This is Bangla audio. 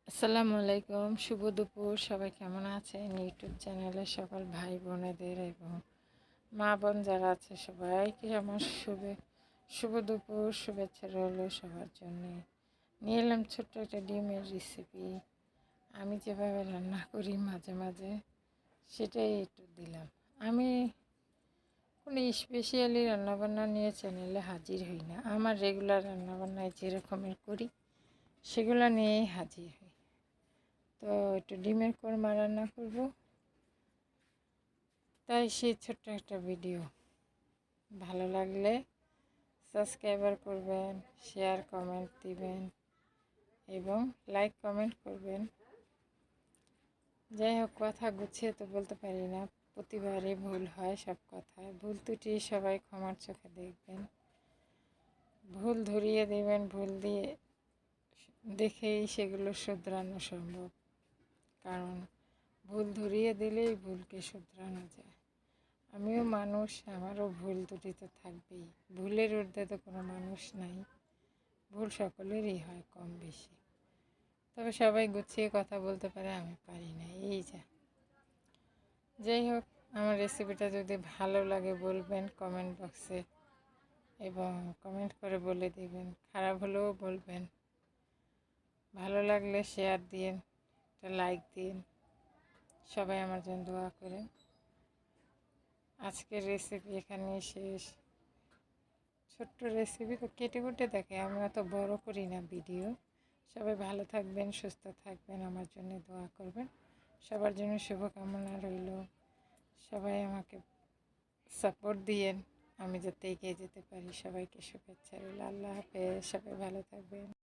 আসসালামু আলাইকুম, শুভ দুপুর। সবাই কেমন আছেন? ইউটিউব চ্যানেলে সকল ভাই বোনেদের এবং মা বোন যারা আছে সবাইকে আমার শুভ দুপুর শুভেচ্ছা রইল সবার জন্য। নিয়ে এলাম ছোট্ট একটা ডিমের রেসিপি। আমি যেভাবে রান্না করি মাঝে মাঝে সেটাই একটু দিলাম। আমি কোনো স্পেশালি রান্নাবান্না নিয়ে চ্যানেলে হাজির হই না। আমার রেগুলার রান্নাবান্নায় যেরকমের করি সেগুলো নিয়েই হাজির হই। তো একটু ডিমের কোরমা রান্না করব, তাই সেই ছোট্ট একটা ভিডিও। ভালো লাগলে সাবস্ক্রাইবার করবেন, শেয়ার কমেন্ট দিবেন এবং লাইক কমেন্ট করবেন। যাই হোক, কথা গুছিয়ে তো বলতে পারি না, প্রতিবারই ভুল হয়। সব কথায় ভুল ত্রুটি সবাই ক্ষমার চোখে দেখবেন, ভুল ধরিয়ে দেবেন। ভুল দিয়ে দেখেই সেগুলো শুধরানো সম্ভব, কারণ ভুল ধরিয়ে দিলেই ভুলকে শুধরানো যায়। আমিও মানুষ, আমারও ভুল ত্রুটি তো থাকবেই। ভুলের ঊর্ধ্বে তো কোনো মানুষ নাই। ভুল সকলেরই হয় কম বেশি, তবে সবাই গুছিয়ে কথা বলতে পারে, আমি পারি না। এই যাই হোক, আমার রেসিপিটা যদি ভালো লাগে বলবেন কমেন্ট বক্সে, এবং কমেন্ট করে বলে দেবেন। খারাপ হলেও বলবেন। ভালো লাগলে শেয়ার দিন, একটা লাইক দিন। সবাই আমার জন্য দোয়া করেন। আজকের রেসিপি এখানেই শেষ। ছোট্ট রেসিপি তো কেটে কুটে দেখে, আমি অত বড় করি না ভিডিও। সবাই ভালো থাকবেন, সুস্থ থাকবেন, আমার জন্য দোয়া করবেন। সবার জন্য শুভকামনা রইল। সবাই আমাকে সাপোর্ট দিয়েন, আমি যাতে এগিয়ে যেতে পারি। সবাইকে শুভেচ্ছা রইল। আল্লাহ হাফেজ, সবাই ভালো থাকবেন।